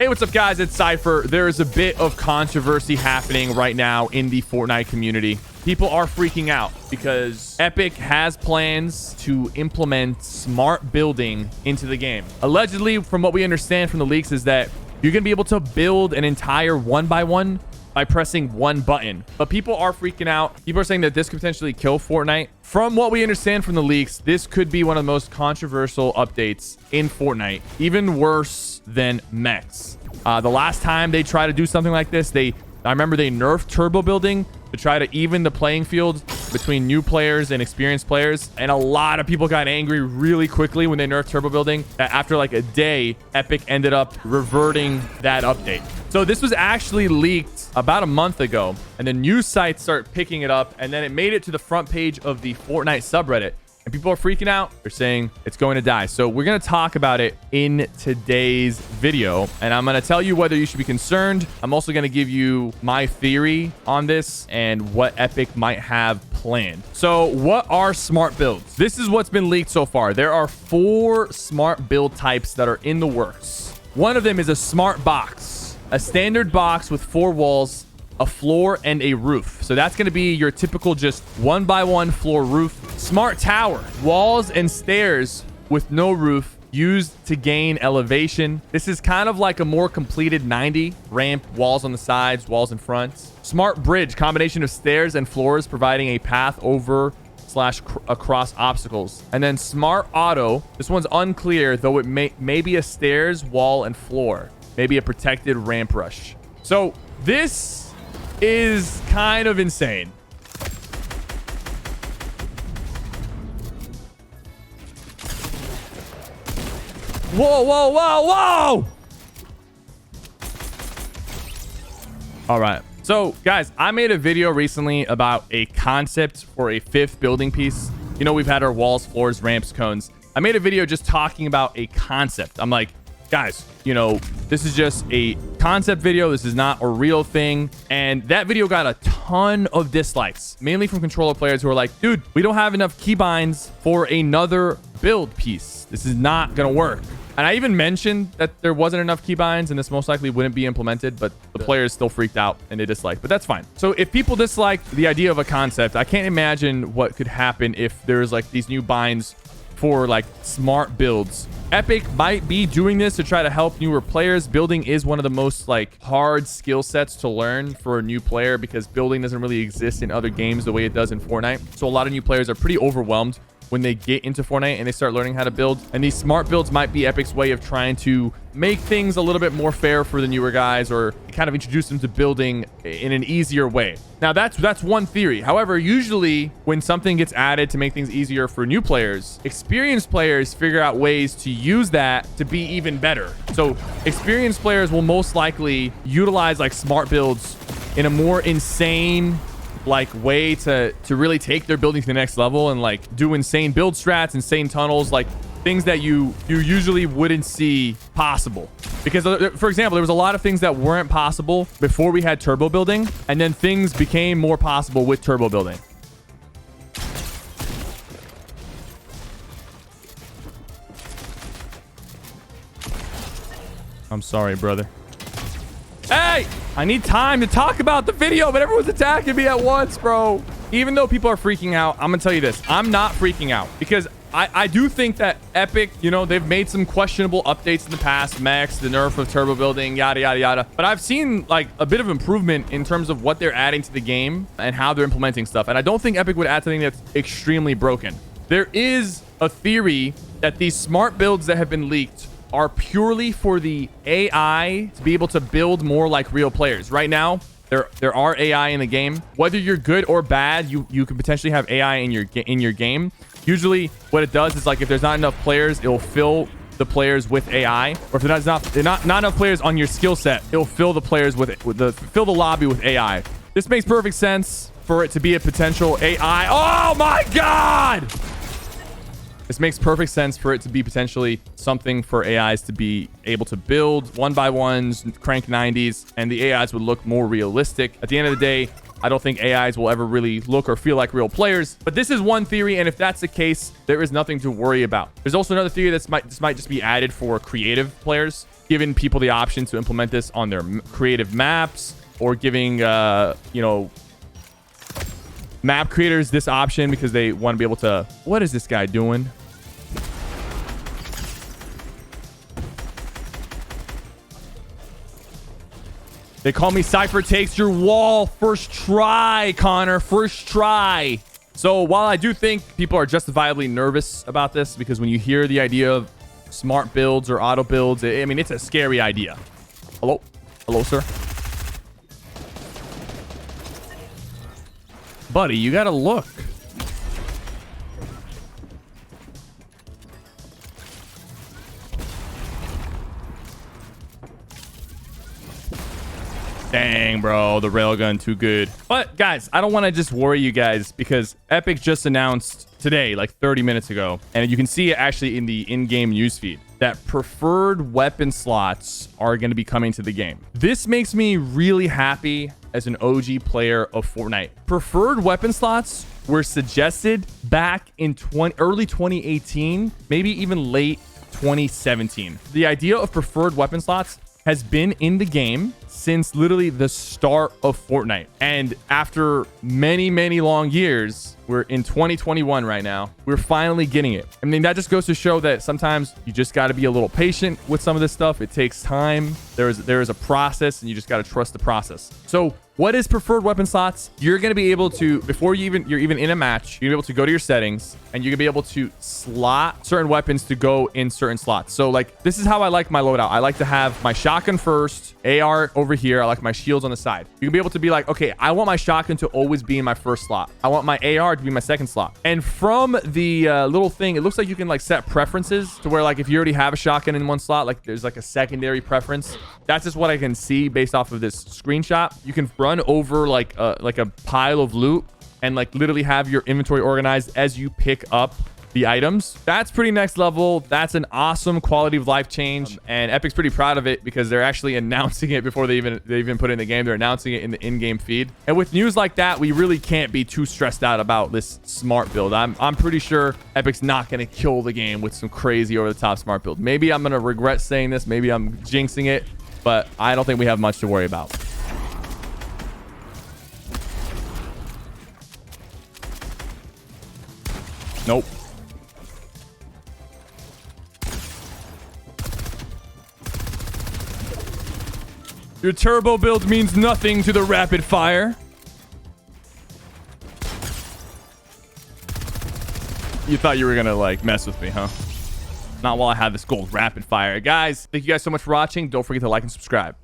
Hey, what's up, guys? It's Cypher. There is a bit of controversy happening right now in the Fortnite community. People are freaking out because Epic has plans to implement smart building into the game. Allegedly, from what we understand from the leaks, is that you're going to be able to build an entire 1x1 by pressing one button. But people are freaking out. People are saying that this could potentially kill Fortnite. From what we understand from the leaks, this could be one of the most controversial updates in Fortnite, even worse than mechs. The last time they tried to do something like this, I remember they nerfed turbo building to try to even the playing field between new players and experienced players. And a lot of people got angry really quickly when they nerfed turbo building. After like a day, Epic ended up reverting that update. So this was actually leaked about a month ago, and the news sites start picking it up, and then it made it to the front page of the Fortnite subreddit. And people are freaking out. They're saying it's going to die. So we're going to talk about it in today's video. And I'm going to tell you whether you should be concerned. I'm also going to give you my theory on this and what Epic might have planned. So what are smart builds? This is what's been leaked so far. There are 4 smart build types that are in the works. One of them is a smart box, a standard box with 4 walls, a floor, and a roof. So that's going to be your typical just 1x1 floor roof. Smart tower, walls and stairs with no roof, used to gain elevation. This is kind of like a more completed 90 ramp, walls on the sides, walls in front. Smart bridge, combination of stairs and floors providing a path over / across obstacles. And then smart auto, this one's unclear, though it may be a stairs, wall, and floor, maybe a protected ramp rush. So this is kind of insane. Whoa, whoa, whoa, whoa! All right. So, guys, I made a video recently about a concept for a 5th building piece. You know, we've had our walls, floors, ramps, cones. I made a video just talking about a concept. I'm like, guys, you know, this is just a concept video. This is not a real thing. And that video got a ton of dislikes, mainly from controller players who are like, dude, we don't have enough keybinds for another build piece. This is not going to work. And I even mentioned that there wasn't enough keybinds and this most likely wouldn't be implemented, but the players still freaked out and they disliked. But that's fine. So if people dislike the idea of a concept, I can't imagine what could happen if there's like these new binds for like smart builds. Epic might be doing this to try to help newer players. Building is one of the most like hard skill sets to learn for a new player because building doesn't really exist in other games the way it does in Fortnite. So a lot of new players are pretty overwhelmed when they get into Fortnite and they start learning how to build. And these smart builds might be Epic's way of trying to make things a little bit more fair for the newer guys, or kind of introduce them to building in an easier way. Now that's one theory. However, usually when something gets added to make things easier for new players, experienced players figure out ways to use that to be even better. So experienced players will most likely utilize like smart builds in a more insane like way to really take their building to the next level and like do insane build strats, insane tunnels, like things that you usually wouldn't see possible. Because for example, there was a lot of things that weren't possible before we had turbo building, and then things became more possible with turbo building. I'm sorry, brother. Hey, I need time to talk about the video, but everyone's attacking me at once, bro. Even though people are freaking out, I'm gonna tell you this. I'm not freaking out because I do think that Epic, you know, they've made some questionable updates in the past, mechs, the nerf of turbo building, yada, yada, yada. But I've seen like a bit of improvement in terms of what they're adding to the game and how they're implementing stuff. And I don't think Epic would add something that's extremely broken. There is a theory that these smart builds that have been leaked are purely for the AI to be able to build more like real players. Right now, there are AI in the game. Whether you're good or bad, you can potentially have AI in your game. Usually, what it does is like if there's not enough players, it will fill the players with AI. Or if there's not enough players on your skill set, it'll fill the players fill the lobby with AI. This makes perfect sense for it to be a potential AI. Oh my God! This makes perfect sense for it to be potentially something for AIs to be able to build 1x1s, crank 90s, and the AIs would look more realistic. At the end of the day, I don't think AIs will ever really look or feel like real players. But this is one theory, and if that's the case, there is nothing to worry about. There's also another theory that this might just be added for creative players. giving people the option to implement this on their creative maps, or giving, you know, map creators this option because they want to be able to... What is this guy doing? They call me Cypher takes your wall. First try, Connor. First try. So while I do think people are justifiably nervous about this, because when you hear the idea of smart builds or auto builds, I mean, it's a scary idea. Hello? Hello, sir? Buddy, you gotta look. Dang, bro, the railgun too good. But guys, I don't want to just worry you guys, because Epic just announced today, like 30 minutes ago, and you can see it actually in the in-game newsfeed, that preferred weapon slots are going to be coming to the game. This makes me really happy as an OG player of Fortnite. Preferred weapon slots were suggested back in early 2018, maybe even late 2017. The idea of preferred weapon slots has been in the game since literally the start of Fortnite. And after many, many long years, we're in 2021 right now, we're finally getting it. I mean, that just goes to show that sometimes you just got to be a little patient with some of this stuff. It takes time. There is a process, and you just got to trust the process. So what is preferred weapon slots? You're going to be able to, before you're even in a match, you're able to go to your settings, and you're going to be able to slot certain weapons to go in certain slots. So like, this is how I like my loadout. I like to have my shotgun first, AR over here. I like my shields on the side. You can be able to be like, okay, I want my shotgun to always be in my first slot. I want my AR to be my second slot. And from the little thing, it looks like you can like set preferences to where, like, if you already have a shotgun in one slot, like there's like a secondary preference. That's just what I can see based off of this screenshot. You can run over like a pile of loot and like literally have your inventory organized as you pick up the items. That's pretty next level. That's an awesome quality of life change, and Epic's pretty proud of it because they're actually announcing it before they even put it in the game. They're announcing it in the in-game feed. And with news like that, we really can't be too stressed out about this smart build. I'm pretty sure Epic's not going to kill the game with some crazy over-the-top smart build. Maybe I'm going to regret saying this. Maybe I'm jinxing it, but I don't think we have much to worry about. Nope. Your turbo build means nothing to the rapid fire. You thought you were gonna like mess with me, huh? Not while I have this gold rapid fire. Guys, thank you guys so much for watching. Don't forget to like and subscribe.